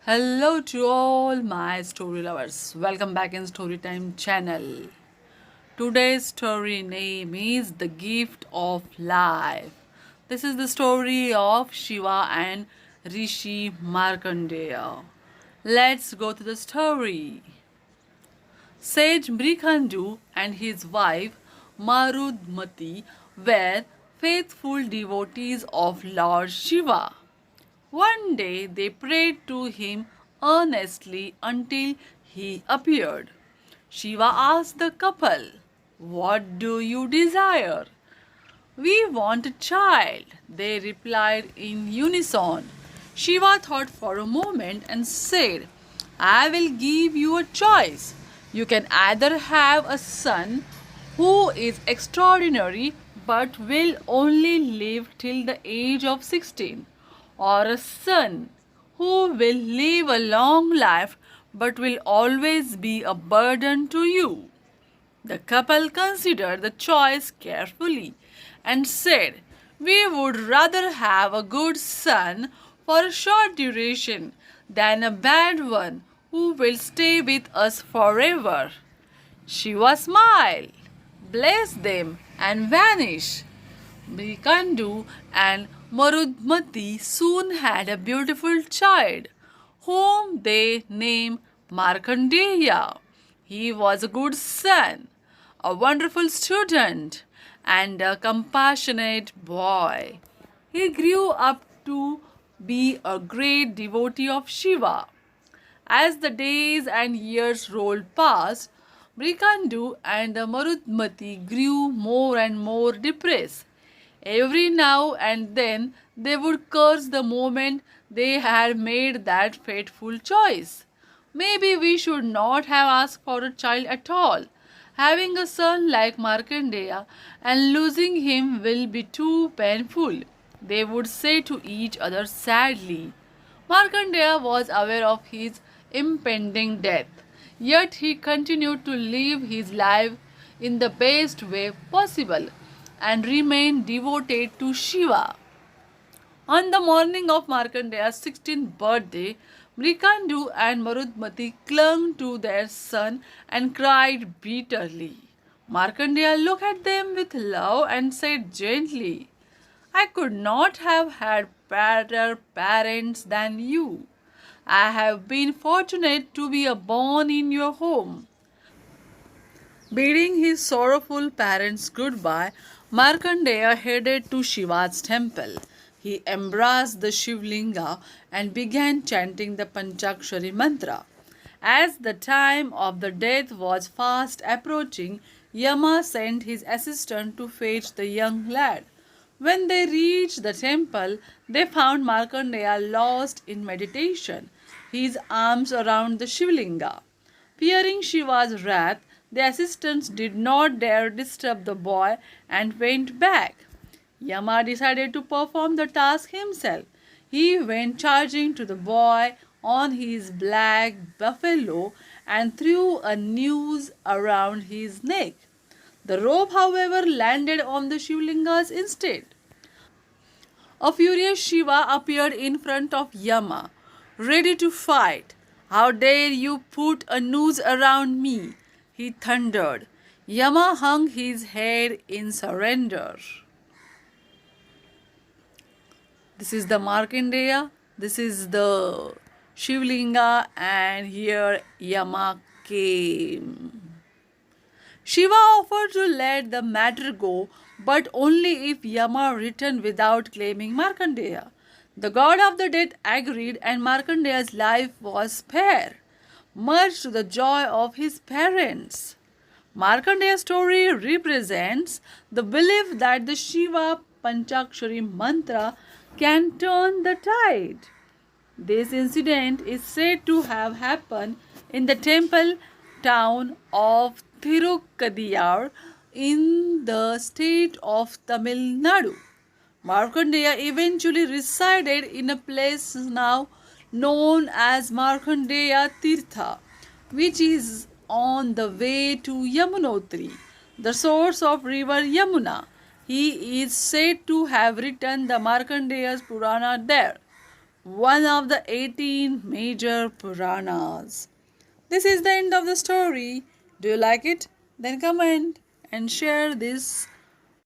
Hello to all my story lovers. Welcome back in Storytime channel. Today's story name is The Gift of Life. This is the story of Shiva and Rishi Markandeya. Let's go to the story. Sage Mrikandu and his wife Marudmati were faithful devotees of Lord Shiva. One day they prayed to him earnestly until he appeared. Shiva asked the couple, "What do you desire?" "We want a child," they replied in unison. Shiva thought for a moment and said, "I will give you a choice. You can either have a son who is extraordinary but will only live till the age of 16, or a son who will live a long life but will always be a burden to you." The couple considered the choice carefully and said, "We would rather have a good son for a short duration than a bad one who will stay with us forever." Shiva smiled, blessed them, and vanished. Brikandu and Marudmati soon had a beautiful child, whom they named Markandeya. He was a good son, a wonderful student, and a compassionate boy. He grew up to be a great devotee of Shiva. As the days and years rolled past, Brikandu and Marudmati grew more and more depressed. Every now and then they would curse the moment they had made that fateful choice. "Maybe we should not have asked for a child at all. Having a son like Markandeya and losing him will be too painful," they would say to each other sadly. Markandeya was aware of his impending death, yet he continued to live his life in the best way possible and remained devoted to Shiva. On the morning of Markandeya's 16th birthday, Mrikandu and Marudmati clung to their son and cried bitterly. Markandeya looked at them with love and said gently, "I could not have had better parents than you. I have been fortunate to be born in your home." Bidding his sorrowful parents goodbye, Markandeya headed to Shiva's temple. He embraced the Shivlinga and began chanting the Panchakshari mantra. As the time of the death was fast approaching, Yama sent his assistant to fetch the young lad. When they reached the temple, they found Markandeya lost in meditation, his arms around the Shivlinga. Fearing Shiva's wrath, the assistants did not dare disturb the boy and went back. Yama decided to perform the task himself. He went charging to the boy on his black buffalo and threw a noose around his neck. The rope, however, landed on the Shivlingas instead. A furious Shiva appeared in front of Yama, ready to fight. "How dare you put a noose around me?" he thundered. Yama hung his head in surrender. This is the Markandeya, this is the Shivlinga, and here Yama came. Shiva offered to let the matter go, but only if Yama returned without claiming Markandeya. The god of the dead agreed, and Markandeya's life was spared, much to the joy of his parents. Markandeya's story represents the belief that the Shiva Panchakshari mantra can turn the tide. This incident is said to have happened in the temple town of Thirukadiyar in the state of Tamil Nadu. Markandeya eventually resided in a place now known as Markandeya Tirtha, which is on the way to Yamunotri, the source of river Yamuna. He is said to have written the Markandeya's Purana there. one of the 18 major Puranas. This is the end of the story. Do you like it? Then comment and share this